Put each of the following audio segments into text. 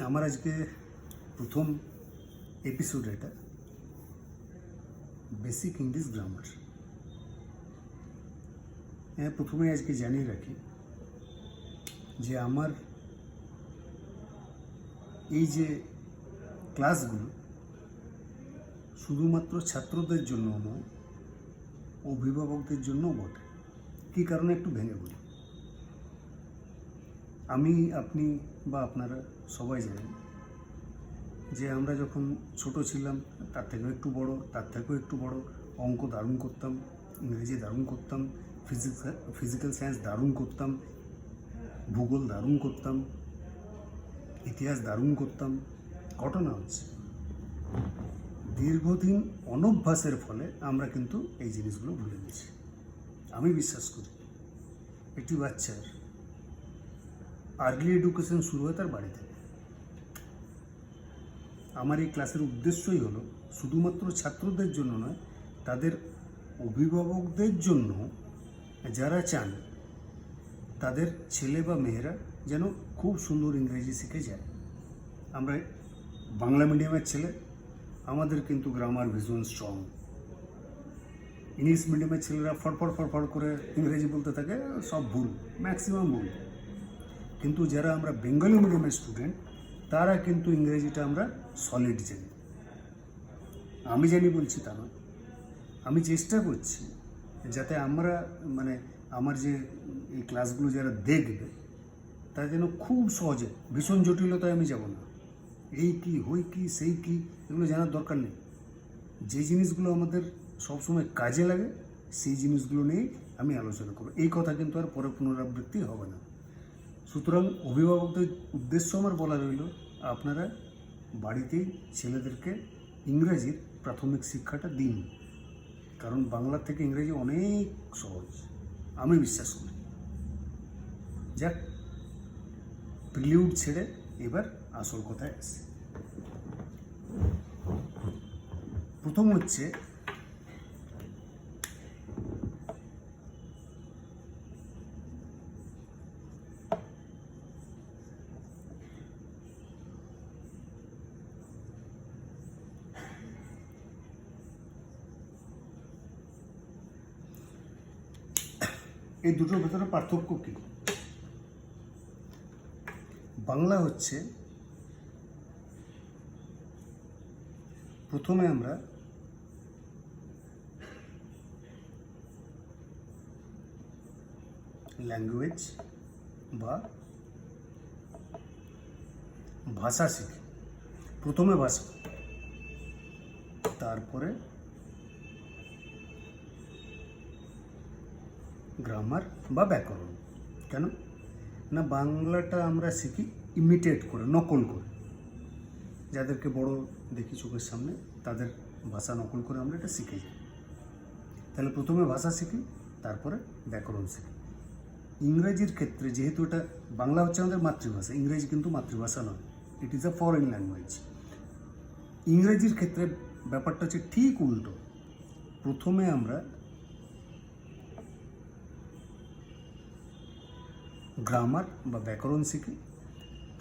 আমার আজকে প্রথম এপিসোড, এটা বেসিক ইংলিশ গ্রামার। হ্যাঁ, প্রথমে আজকে জানিয়ে রাখি যে আমার এই যে ক্লাসগুলো শুধুমাত্র ছাত্রদের জন্য নয়, অভিভাবকদের জন্যও বটে। কী কারণে একটু ভেঙে বলি। আমি, আপনি বা আপনারা সবাই জানেন যে আমরা যখন ছোট ছিলাম, তার থেকেও একটু বড়, তার থেকেও একটু বড়, অঙ্ক দারুণ করতাম, ইংরেজি দারুণ করতাম, ফিজিক্যাল সায়েন্স দারুণ করতাম, ভূগোল দারুণ করতাম, ইতিহাস দারুণ করতাম। ঘটনা হচ্ছে দীর্ঘদিন অনভ্যাসের ফলে আমরা কিন্তু এই জিনিসগুলো ভুলে গেছি। আমি বিশ্বাস করি একটি বাচ্চার আর্লি এডুকেশন শুরু হয় তার বাড়ি থেকে। আমার এই ক্লাসের উদ্দেশ্যই হলো শুধুমাত্র ছাত্রদের জন্য নয়, তাদের অভিভাবকদের জন্য, যারা চান তাদের ছেলে বা মেয়েরা যেন খুব সুন্দর ইংরেজি শিখে যায়। আমরা বাংলা মিডিয়ামের ছেলে, আমাদের কিন্তু গ্রামার ভীষণ স্ট্রং। ইংলিশ মিডিয়ামের ছেলেরা ফড়ফড় করে ইংরেজি বলতে থাকে, সব ভুল, ম্যাক্সিমাম ভুল। কিন্তু যারা আমরা বেঙ্গলি মিডিয়ামের স্টুডেন্ট, তারা কিন্তু ইংরেজিটা আমরা সলিড জানি। আমি জানি বলছি তা নয়, আমি চেষ্টা করছি যাতে আমরা আমার যে এই ক্লাসগুলো যারা দেখবে তারা যেন খুব সহজে, ভীষণ জটিলতায় আমি যাব না। এই কি, হই কি, সেই কি, এগুলো জানার দরকার নেই। যে জিনিসগুলো আমাদের সবসময় কাজে লাগে সেই জিনিসগুলো নিয়েই আমি আলোচনা করব। এই কথা কিন্তু আর পরে পুনরাবৃত্তি হবে না। সুতরাং অভিভাবকদের উদ্দেশ্য আমার বলা রইল, আপনারা বাড়িতেই ছেলেদেরকে ইংরেজির প্রাথমিক শিক্ষাটা দিন। কারণ বাংলা থেকে ইংরেজি অনেক সহজ, আমি বিশ্বাস করি। যাক, প্রিলিউড ছেড়ে এবার আসল কথায় আসে। প্রথম হচ্ছে এই দুটোর ভেতরে পার্থক্য কী। বাংলা হচ্ছে, প্রথমে আমরা ল্যাঙ্গুয়েজ বা ভাষা শিখি। প্রথমে ভাষা, তারপরে গ্রামার বা ব্যাকরণ। কেন না, বাংলাটা আমরা শিখি ইমিটেট করে, নকল করে। যাদেরকে বড় দেখি চোখের সামনে, তাদের ভাষা নকল করে আমরা এটা শিখে যাই। তাহলে প্রথমে ভাষা শিখি, তারপরে ব্যাকরণ শিখি। ইংরেজির ক্ষেত্রে যেহেতু এটা, বাংলা হচ্ছে আমাদের মাতৃভাষা, ইংরেজি কিন্তু মাতৃভাষা নয়, it is a foreign language. ইংরেজির ক্ষেত্রে ব্যাপারটা হচ্ছে ঠিক উল্টো। প্রথমে আমরা গ্রামার বা ব্যাকরণ শিখি,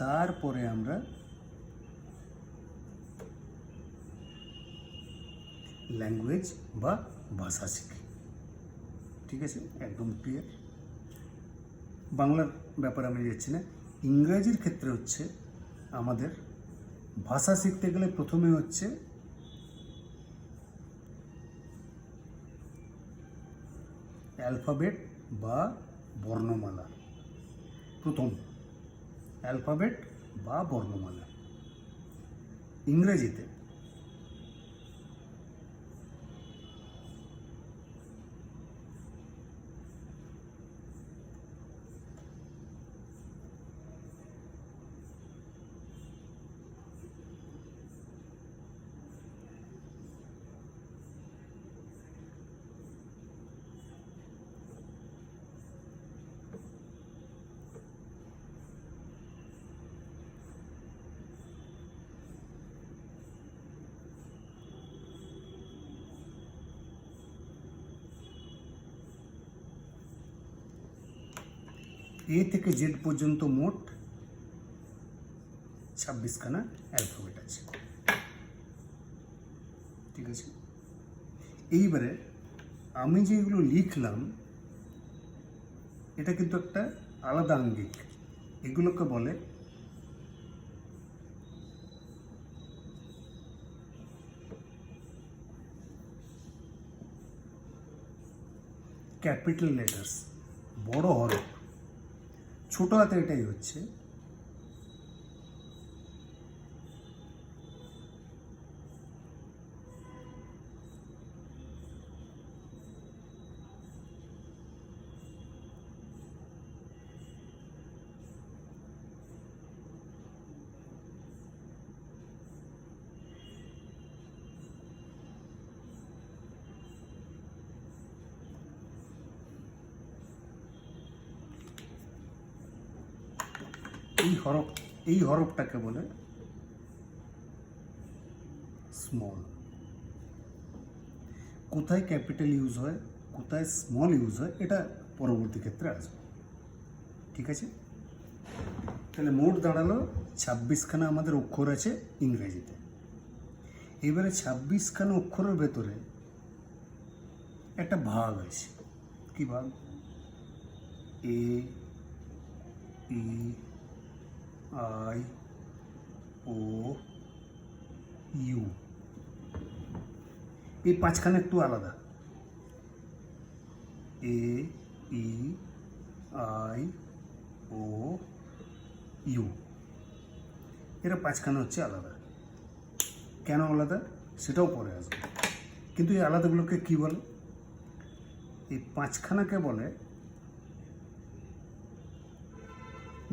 তারপরে আমরা ল্যাঙ্গুয়েজ বা ভাষা শিখি। ঠিক আছে, একদম ক্লিয়ার। বাংলার ব্যাপারে আমি যাচ্ছি না। ইংরেজির ক্ষেত্রে হচ্ছে আমাদের ভাষা শিখতে গেলে প্রথমে হচ্ছে অ্যালফাবেট বা বর্ণমালা। প্রথম অ্যালফাবেট বা বর্ণমালা। ইংরেজিতে এ থেকে জেড পর্যন্ত মোট 26খানা অ্যালফাবেট আছে। ঠিক আছে, এইবারে আমি যেগুলো লিখলাম এটা কিন্তু একটা আলাদা আঙ্গিক। এগুলোকে বলে ক্যাপিটাল লেটার্স, বড় হরফ। ছোট হাতে এটাই হচ্ছে এই হরফটাকে বলে স্মল। কোথায় ক্যাপিটাল ইউজ হয়, কোথায় স্মল ইউজ হয়, এটা পরবর্তী ক্ষেত্রে আসবে। ঠিক আছে, তাহলে মোট দাঁড়ালো 26খানা আমাদের অক্ষর আছে ইংরেজিতে। এবারে 26খানা অক্ষরের ভেতরে একটা ভাগ আছে। কি ভাগ? এ, ই, আই, ও, ইউ। এই 5খানা একটু আলাদা। এ, ই, আই, ও, ইউ, এরা 5খানা হচ্ছে আলাদা। কেন আলাদা সেটাও পরে আসবে, কিন্তু এই আলাদাগুলোকে কি বলে? এই 5খানাকে বলে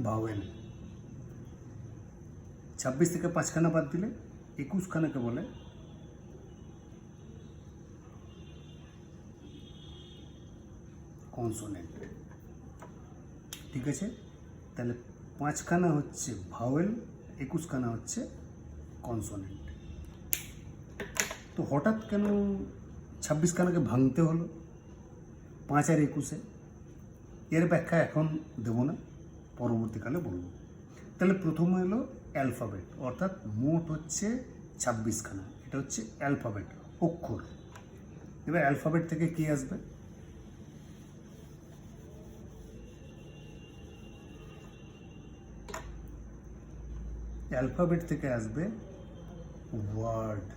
ভাওয়েল। 26 থেকে 5খানা বাদ দিলে 21খানাকে বলে কনসোনেন্ট। ঠিক আছে, তাহলে 5খানা হচ্ছে ভাওয়েল, 21খানা হচ্ছে কনসোনেন্ট। তো হঠাৎ কেন 26খানাকে ভাঙতে হলো 5 আর 21-এ? এর ব্যাখ্যা এখন দেব না, পরবর্তীকালে বলব। তাহলে প্রথমে এলো অ্যালফাবেট, অর্থাৎ মোট হচ্ছে 26খানা। এটা হচ্ছে অ্যালফাবেট, অক্ষর। এবার অ্যালফাবেট থেকে কি আসবে? অ্যালফাবেট থেকে আসবে ওয়ার্ড।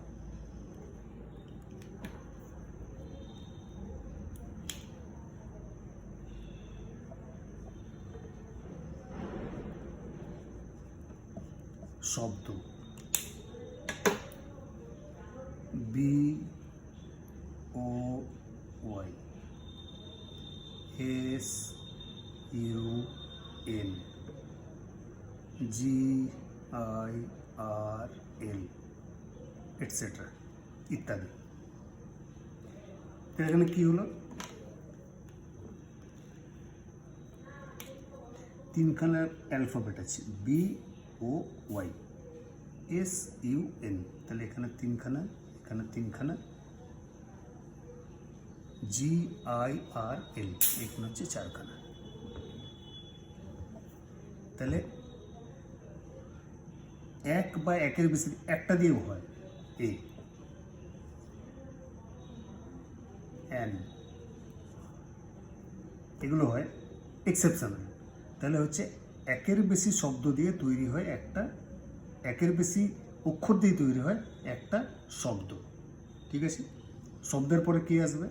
শব্দ, B O Y, S U L, G I R L, etcetera ইত্যাদি। এখানে কি হলো? 3খানা অ্যালফাবেট আছে, B O Y, S U N. তাহলে এখানে 3খানা, এখানে 3খানা, জি আই আর এল, এখানে হচ্ছে 4খানা। তাহলে এক বা একের বেশি একটা দিয়েও হয়, এ, এন, এগুলো হয় এক্সেপশনাল। তাহলে হচ্ছে একের বেশি শব্দ দিয়ে তৈরি হয় একটা, একের বেশি অক্ষর দিয়ে তৈরি হয় একটা শব্দ। ঠিক আছে, শব্দের পরে কি আসবে?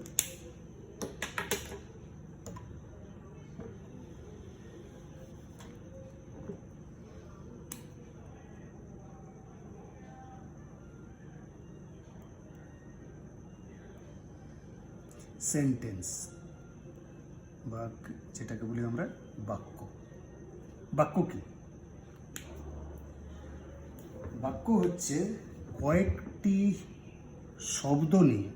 সেন্টেন্স, বা যেটাকে বলি আমরা বাক্য। বাক্য কি? বাক্য হচ্ছে কয়েকটি শব্দ নিয়ে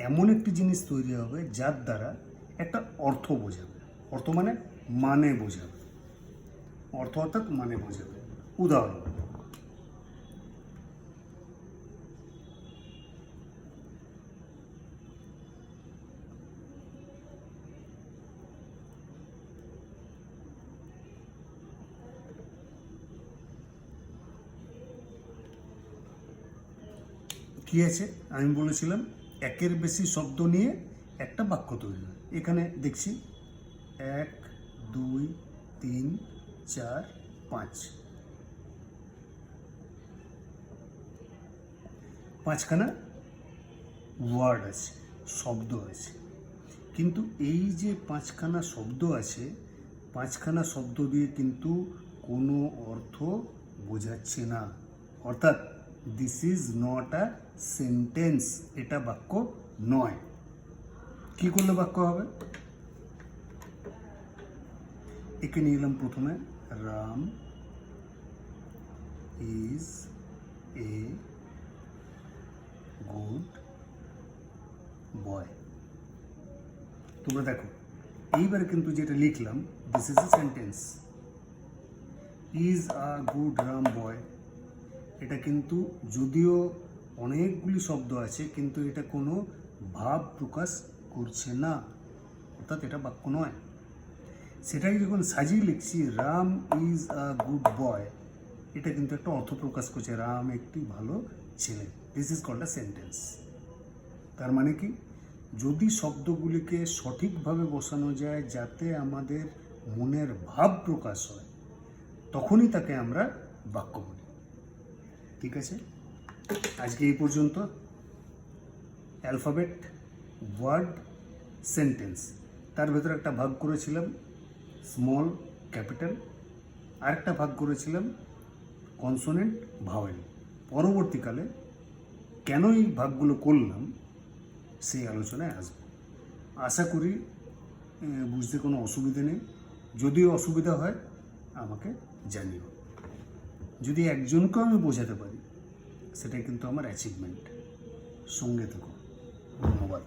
এমন একটি জিনিস তৈরি হবে যার দ্বারা একটা অর্থ বোঝাবে। অর্থ মানে মানে বোঝাবে, অর্থ অর্থাৎ মানে বোঝাবে। উদাহরণ, কি আছে আমি বলেছিলাম একের বেশি শব্দ নিয়ে একটা বাক্য তৈরি হয়। এখানে দেখছি 1 2 3 4 5 5খানা ওয়ার্ড আছে, শব্দ আছে। কিন্তু এই যে 5খানা শব্দ আছে, 5খানা শব্দ দিয়ে কিন্তু কোনো অর্থ বোঝাচ্ছে না। অর্থাৎ this is not a sentence, এটা বাক্য নয়। কি করলে বাক্য হবে? একে নিয়ে এলাম প্রথমে, Ram is a good boy. তোমরা দেখো এইবারে কিন্তু যেটা লিখলাম this is a sentence. Is a good Ram boy, এটা কিন্তু যদিও অনেকগুলি শব্দ আছে কিন্তু এটা কোনো ভাব প্রকাশ করছে না, অর্থাৎ এটা বাক্য নয়। সেটাই যখন সাজিয়ে লিখছি Ram is a good boy, এটা কিন্তু একটা অর্থ প্রকাশ করছে, রাম একটি ভালো ছেলে। This is called a sentence. তার মানে কি, যদি শব্দগুলিকে সঠিকভাবে বসানো যায় যাতে আমাদের মনের ভাব প্রকাশ হয়, তখনই তাকে আমরা বাক্য বলি। ঠিক আছে, আজকে এই পর্যন্ত। অ্যালফাবেট, ওয়ার্ড, সেন্টেন্স, তার ভেতরে একটা ভাগ করেছিলাম স্মল, ক্যাপিটাল, আরেকটা ভাগ করেছিলাম কনসোনেন্ট, ভাওয়েল। পরবর্তীকালে কেন এই ভাগগুলো করলাম সেই আলোচনায় আসবো। আশা করি বুঝতে কোনো অসুবিধা নেই। যদিও অসুবিধা হয় আমাকে জানিও। যদি একজনকেও আমি বোঝাতে পারি সেটাই কিন্তু আমার অ্যাচিভমেন্ট। সঙ্গে থেকো। ধন্যবাদ।